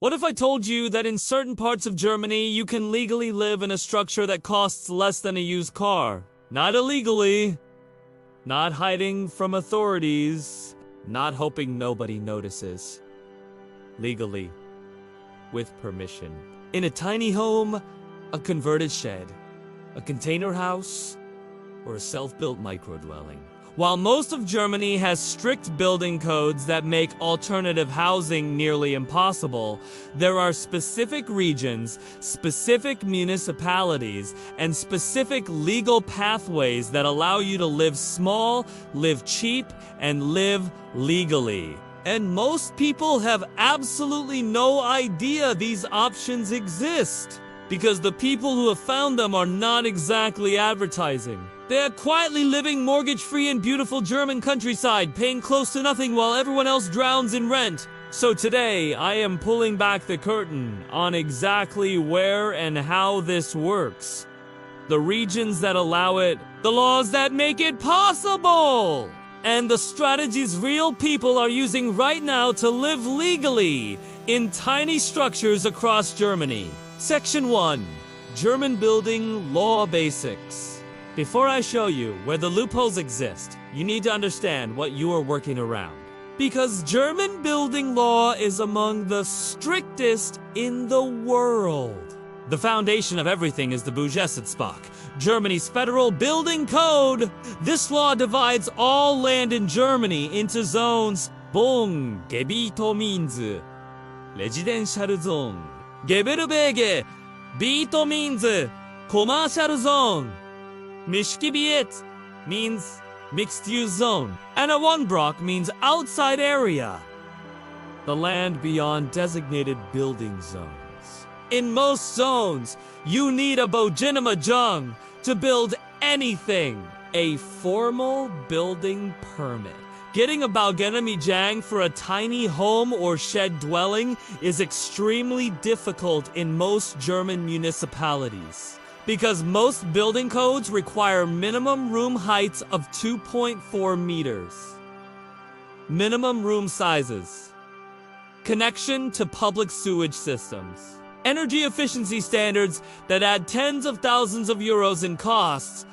What if I told you that in certain parts of Germany you can legally live in a structure that costs less than a used car? Not illegally, not hiding from authorities, not hoping nobody notices. Legally, with permission. In a tiny home, a converted shed, a container house, or a self-built micro-dwelling. While most of Germany has strict building codes that make alternative housing nearly impossible, there are specific regions, specific municipalities, and specific legal pathways that allow you to live small, live cheap, and live legally. And most people have absolutely no idea these options exist, because the people who have found them are not exactly advertising. They are quietly living mortgage-free in beautiful German countryside, paying close to nothing while everyone else drowns in rent. So today, I am pulling back the curtain on exactly where and how this works. The regions that allow it, the laws that make it possible, and the strategies real people are using right now to live legally in tiny structures across Germany. Section 1. German Building Law Basics. Before I show you where the loopholes exist, you need to understand what you are working around. Because German building law is among the strictest in the world. The foundation of everything is the Baugesetzbuch, Germany's federal building code. This law divides all land in Germany into zones. Wohngebiet means residential zone. Gewerbebege, Biet means commercial zone. Mischgebiet means mixed-use zone, and a Wohnblock means outside area, the land beyond designated building zones. In most zones, you need a Baugenehmigung to build anything, a formal building permit. Getting a Baugenehmigung for a tiny home or shed dwelling is extremely difficult in most German municipalities, because most building codes require minimum room heights of 2.4 meters. Minimum room sizes. Connection to public sewage systems. Energy efficiency standards that add tens of thousands of euros in costs.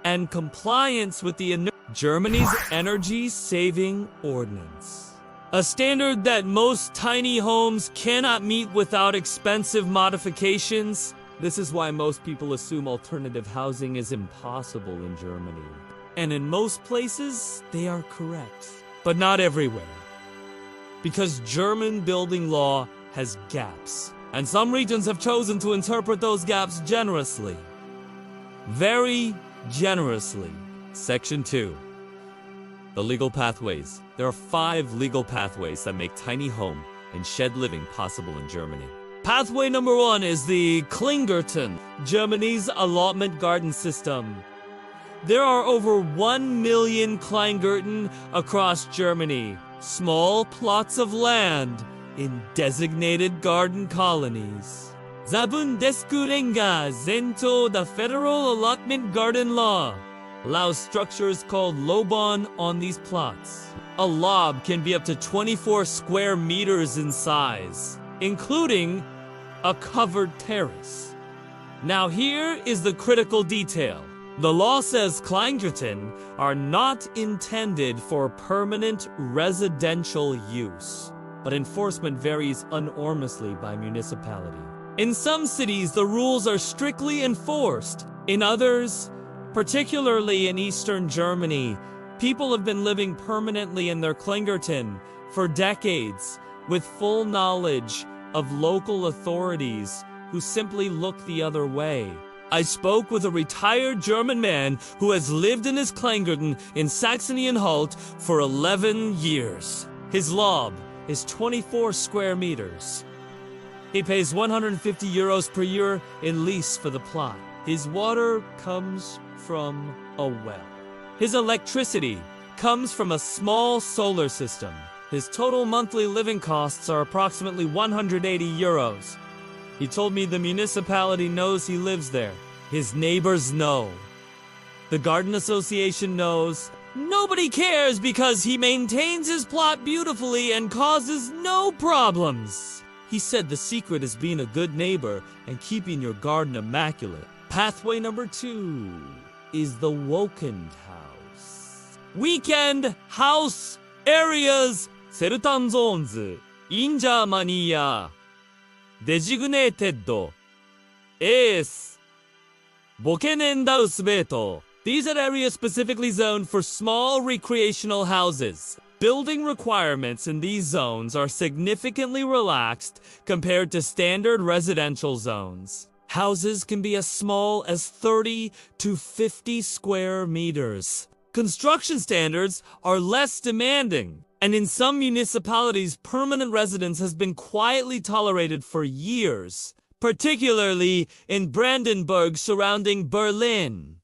And compliance with the Germany's Energy Saving Ordinance. A standard that most tiny homes cannot meet without expensive modifications. This is why most people assume alternative housing is impossible in Germany. And in most places, they are correct. But not everywhere. Because German building law has gaps. And some regions have chosen to interpret those gaps generously. Very generously. Section 2. The legal pathways. There are 5 legal pathways that make tiny home and shed living possible in Germany. Pathway number 1 is the Kleingarten, Germany's allotment garden system. There are over 1 million Kleingarten across Germany, small plots of land in designated garden colonies. The Thuringia Zento, the federal allotment garden law, allows structures called Lobon on these plots. A lob can be up to 24 square meters in size, including a covered terrace. Now here is the critical detail. The law says Kleingarten are not intended for permanent residential use, but enforcement varies enormously by municipality. In some cities, the rules are strictly enforced. In others, particularly in Eastern Germany, people have been living permanently in their Kleingarten for decades with full knowledge of local authorities who simply look the other way. I spoke with a retired German man who has lived in his Kleingarten in Saxony-Anhalt for 11 years. His lob is 24 square meters. He pays 150 euros per year in lease for the plot. His water comes from a well. His electricity comes from a small solar system. His total monthly living costs are approximately 180 euros. He told me the municipality knows he lives there. His neighbors know. The garden association knows. Nobody cares because he maintains his plot beautifully and causes no problems. He said the secret is being a good neighbor and keeping your garden immaculate. Pathway number 2 is the Wochenendhaus. Weekend house areas, certain zones, in Germany, designated as Wochenendhausbeete. These are areas specifically zoned for small recreational houses. Building requirements in these zones are significantly relaxed compared to standard residential zones. Houses can be as small as 30 to 50 square meters. Construction standards are less demanding, and in some municipalities, permanent residence has been quietly tolerated for years, particularly in Brandenburg surrounding Berlin,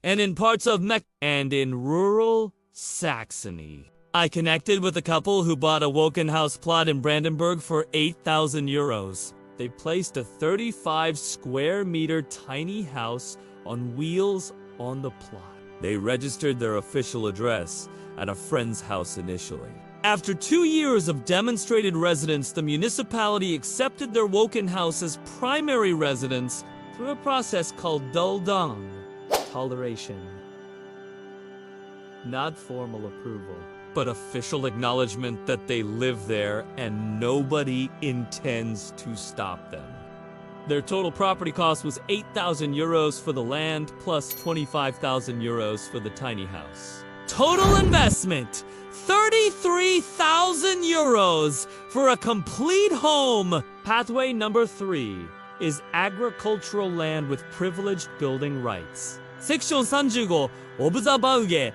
and in parts of Mecklenburg and in rural Saxony. I connected with a couple who bought a Wochenendhaus plot in Brandenburg for 8,000 euros. They placed a 35 square meter tiny house on wheels on the plot. They registered their official address at a friend's house initially. After 2 years of demonstrated residence, the municipality accepted their Wochenendhaus as primary residence through a process called Toleration. Not formal approval, but official acknowledgement that they live there and nobody intends to stop them. Their total property cost was 8,000 euros for the land plus 25,000 euros for the tiny house. Total investment, 33,000 euros for a complete home. Pathway number 3 is agricultural land with privileged building rights. Section 35, Baugesetzbuch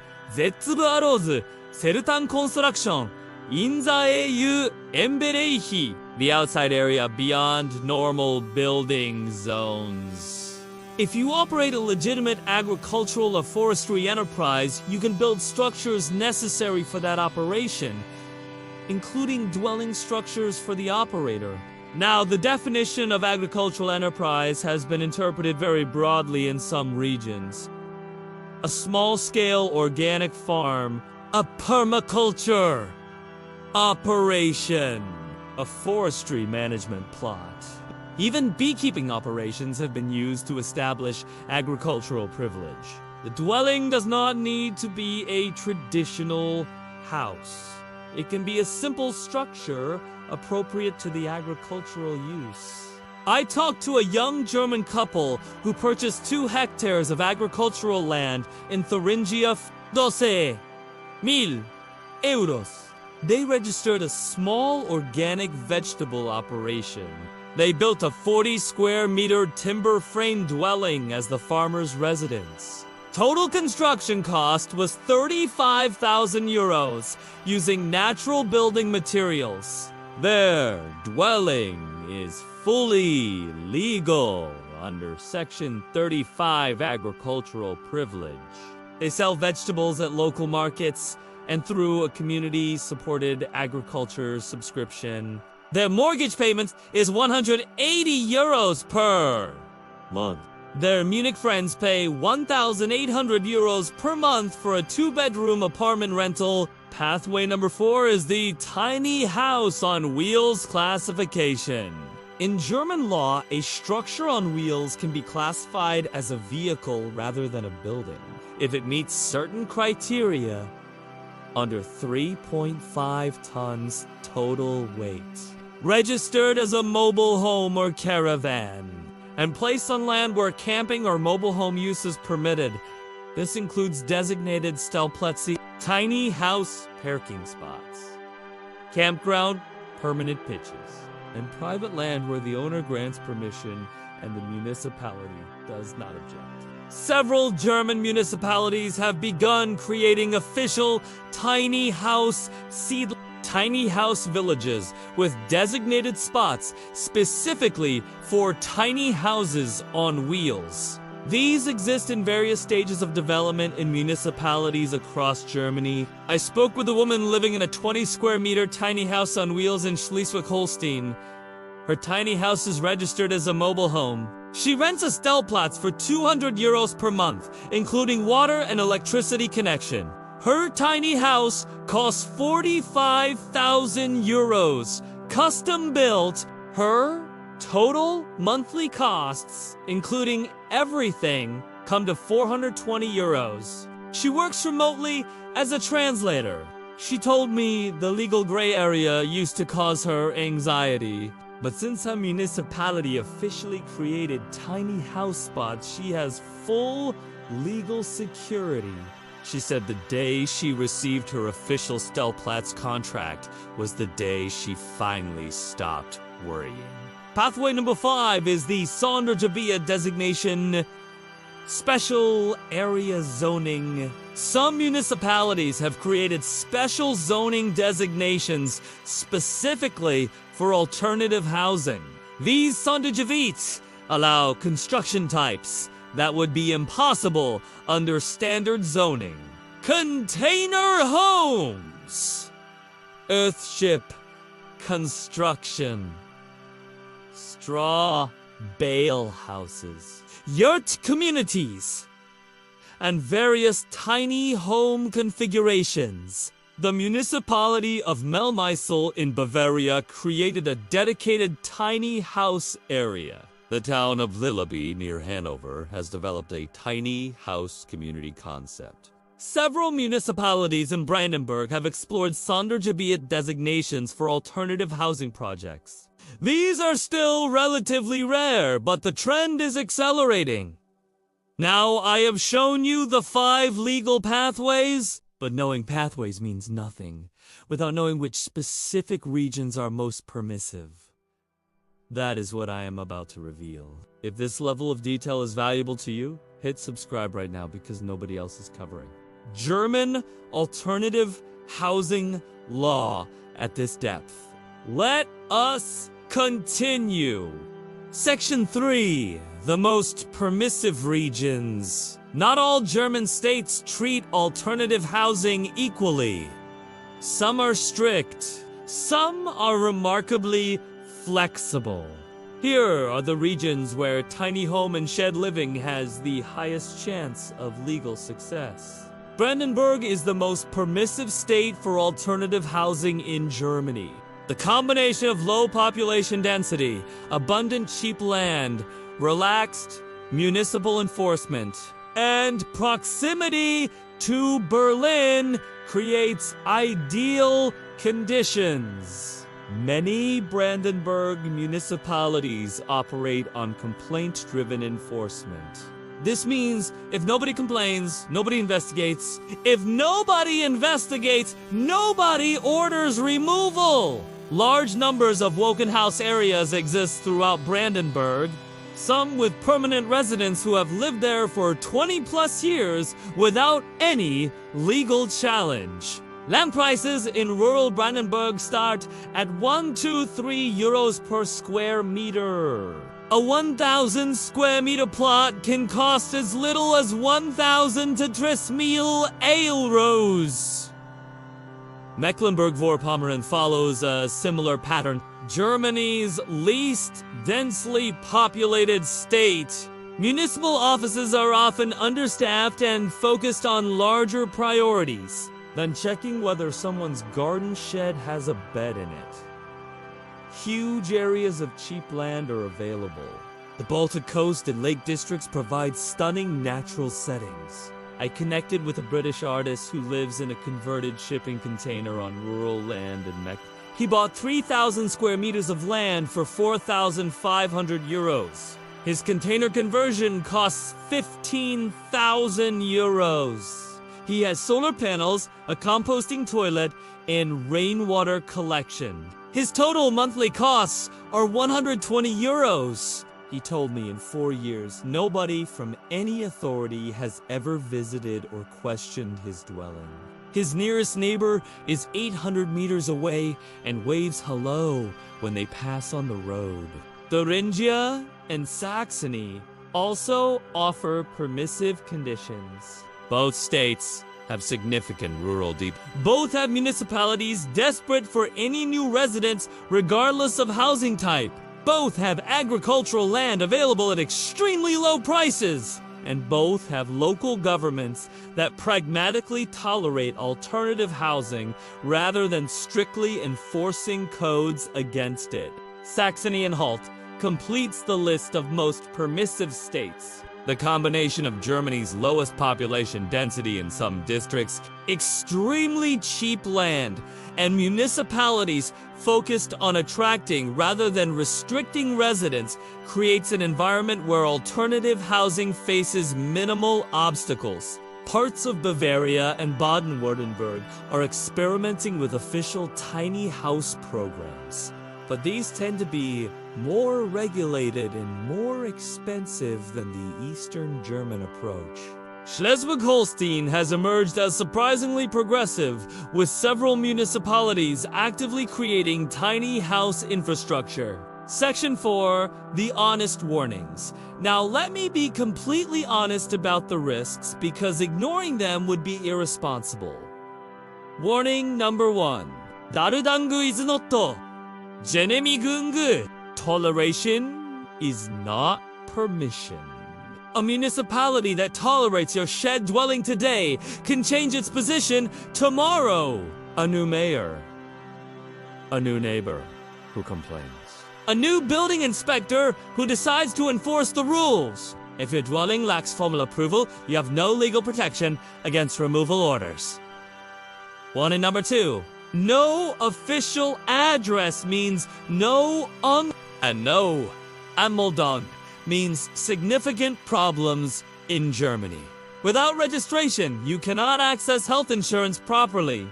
arose, certain construction, in the EU Bereiche, the outside area beyond normal building zones. If you operate a legitimate agricultural or forestry enterprise, you can build structures necessary for that operation, including dwelling structures for the operator. Now, the definition of agricultural enterprise has been interpreted very broadly in some regions. A small-scale organic farm, a permaculture operation, a forestry management plot. Even beekeeping operations have been used to establish agricultural privilege. The dwelling does not need to be a traditional house. It can be a simple structure appropriate to the agricultural use. I talked to a young German couple who purchased 2 hectares of agricultural land in Thuringia, 12,000 euros. They registered a small organic vegetable operation. They built a 40 square meter timber frame dwelling as the farmer's residence. Total construction cost was 35,000 euros using natural building materials. Their dwelling is fully legal under Section 35 agricultural privilege. They sell vegetables at local markets and through a community-supported agriculture subscription. Their mortgage payment is 180 euros per month. Their Munich friends pay 1,800 euros per month for a 2-bedroom apartment rental. Pathway number 4 is the tiny house on wheels classification. In German law, a structure on wheels can be classified as a vehicle rather than a building if it meets certain criteria under 3.5 tons total weight, registered as a mobile home or caravan, and placed on land where camping or mobile home use is permitted. This includes designated Stellplätze, tiny house parking spots, campground, permanent pitches, and private land where the owner grants permission and the municipality does not object. Several German municipalities have begun creating official tiny house villages with designated spots specifically for tiny houses on wheels. These exist in various stages of development in municipalities across Germany. I spoke with a woman living in a 20 square meter tiny house on wheels in Schleswig-Holstein. Her tiny house is registered as a mobile home. She rents a Stellplatz for 200 euros per month, including water and electricity connection. Her tiny house costs 45,000 euros, custom built. Her total monthly costs, including everything, come to 420 euros. She works remotely as a translator. She told me the legal gray area used to cause her anxiety, but since a municipality officially created tiny house spots, she has full legal security. She said the day she received her official Stellplätze contract was the day she finally stopped worrying. Pathway number 5 is the Sondergebiet designation, special area zoning. Some municipalities have created special zoning designations specifically for alternative housing. These Sondergebiets allow construction types that would be impossible under standard zoning. Container homes, earthship construction, straw bale houses, yurt communities, and various tiny home configurations. The municipality of Mecklenburg-Vorpommern in Bavaria created a dedicated tiny house area. The town of Lilleby near Hanover has developed a tiny house community concept. Several municipalities in Brandenburg have explored Sondergebiet designations for alternative housing projects. These are still relatively rare, but the trend is accelerating. Now, I have shown you the 5 legal pathways, but knowing pathways means nothing without knowing which specific regions are most permissive. That is what I am about to reveal. If this level of detail is valuable to you, hit subscribe right now because nobody else is covering German alternative housing law at this depth. Let us continue. Section 3. The most permissive regions. Not all German states treat alternative housing equally. Some are strict. Some are remarkably flexible. Here are the regions where tiny home and shed living has the highest chance of legal success. Brandenburg is the most permissive state for alternative housing in Germany. The combination of low population density, abundant cheap land, relaxed municipal enforcement, and proximity to Berlin creates ideal conditions. Many Brandenburg municipalities operate on complaint-driven enforcement. This means if nobody complains, nobody investigates. If nobody investigates, nobody orders removal. Large numbers of Wochenendhaus areas exist throughout Brandenburg, some with permanent residents who have lived there for 20+ years without any legal challenge. Land prices in rural Brandenburg start at 123 euros per square meter. A 1,000 square meter plot can cost as little as 1,000 to 3,000 euros. Mecklenburg-Vorpommern follows a similar pattern. Germany's least densely populated state. Municipal offices are often understaffed and focused on larger priorities than checking whether someone's garden shed has a bed in it. Huge areas of cheap land are available. The Baltic coast and lake districts provide stunning natural settings. I connected with a British artist who lives in a converted shipping container on rural land in Mecklenburg. He bought 3,000 square meters of land for 4,500 euros. His container conversion costs 15,000 euros. He has solar panels, a composting toilet, and rainwater collection. His total monthly costs are 120 euros. He told me in 4 years, nobody from any authority has ever visited or questioned his dwelling. His nearest neighbor is 800 meters away and waves hello when they pass on the road. Thuringia and Saxony also offer permissive conditions. Both states have significant rural deep. Both have municipalities desperate for any new residents regardless of housing type. Both have agricultural land available at extremely low prices. and both have local governments that pragmatically tolerate alternative housing rather than strictly enforcing codes against it. Saxony-Anhalt completes the list of most permissive states. The combination of Germany's lowest population density in some districts, extremely cheap land, and municipalities focused on attracting rather than restricting residents creates an environment where alternative housing faces minimal obstacles. Parts of Bavaria and Baden-Württemberg are experimenting with official tiny house programs, but these tend to be more regulated and more expensive than the Eastern German approach. Schleswig-Holstein has emerged as surprisingly progressive, with several municipalities actively creating tiny house infrastructure. Section 4, the honest warnings. Now let me be completely honest about the risks, because ignoring them would be irresponsible. Warning number 1. Darudangu is not Genemigungu. Toleration is not permission. A municipality that tolerates your shed dwelling today can change its position tomorrow. A new mayor. A new neighbor who complains. A new building inspector who decides to enforce the rules. If your dwelling lacks formal approval, you have no legal protection against removal orders. Warning number 2. No official address means no and no Anmeldung means significant problems in Germany. Without registration, you cannot access health insurance properly.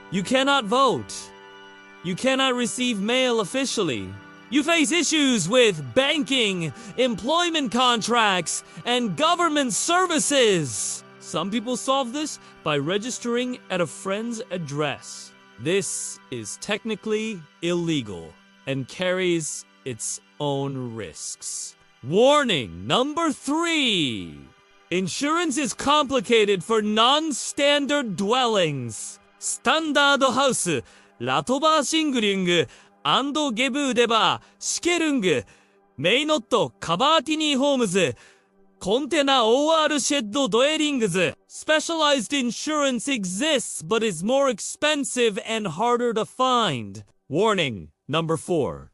You cannot vote. You cannot receive mail officially. You face issues with banking, employment contracts, and government services. Some people solve this by registering at a friend's address. This is technically illegal and carries its own risks. Warning number 3. Insurance is complicated for non-standard dwellings. Standard House, Latoba Shingling, Ando Gebu Deba, Shikerung, May not Kabatini Homes, Container OR Shed Dwellings. Specialized insurance exists but is more expensive and harder to find. Warning number 4.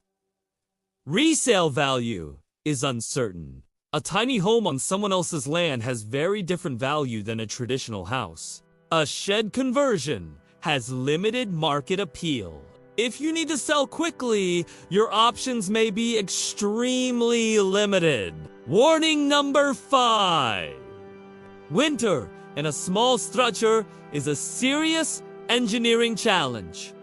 Resale value is uncertain. A tiny home on someone else's land has very different value than a traditional house. A shed conversion has limited market appeal. If you need to sell quickly, your options may be extremely limited. Warning number 5. Winter in a small structure is a serious engineering challenge.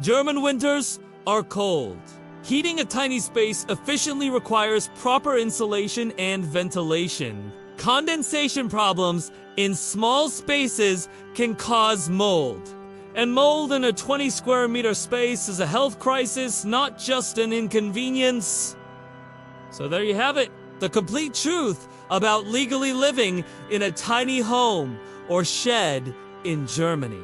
German winters are cold. Heating a tiny space efficiently requires proper insulation and ventilation. Condensation problems in small spaces can cause mold. And mold in a 20 square meter space is a health crisis, not just an inconvenience. So there you have it, the complete truth about legally living in a tiny home or shed in Germany.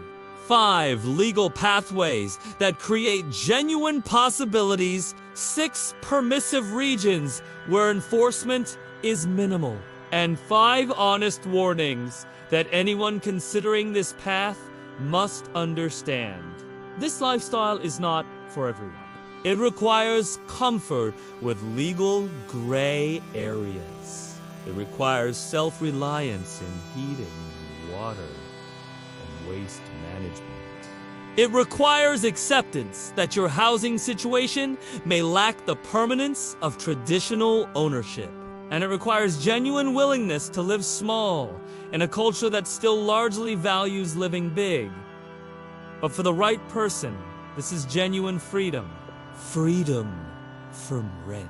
5 legal pathways that create genuine possibilities, 6 permissive regions where enforcement is minimal, and 5 honest warnings that anyone considering this path must understand. This lifestyle is not for everyone. It requires comfort with legal gray areas. It requires self-reliance in heating, water, and waste management. It requires acceptance that your housing situation may lack the permanence of traditional ownership. And it requires genuine willingness to live small in a culture that still largely values living big. But for the right person, this is genuine freedom. Freedom from rent.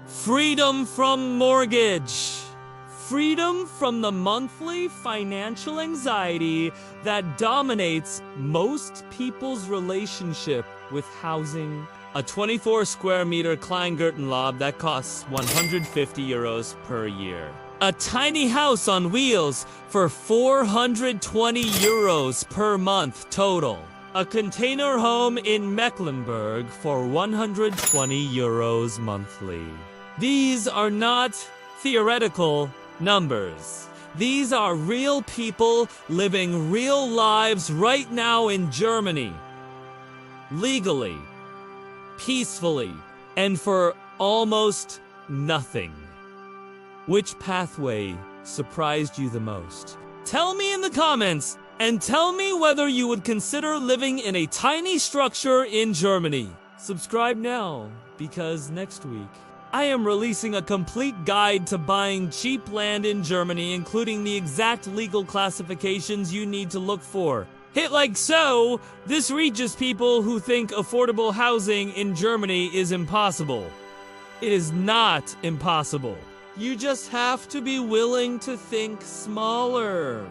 Freedom from mortgage. Freedom from the monthly financial anxiety that dominates most people's relationship with housing. A 24 square meter Kleingarten lot that costs 150 euros per year. A tiny house on wheels for 420 euros per month total. A container home in Mecklenburg for 120 euros monthly. These are not theoretical numbers. These are real people living real lives right now in Germany. Legally, peacefully, and for almost nothing. Which pathway surprised you the most? Tell me in the comments, and tell me whether you would consider living in a tiny structure in Germany. Subscribe now, because next week, I am releasing a complete guide to buying cheap land in Germany, including the exact legal classifications you need to look for. Hit like so! This reaches people who think affordable housing in Germany is impossible. It is not impossible. You just have to be willing to think smaller.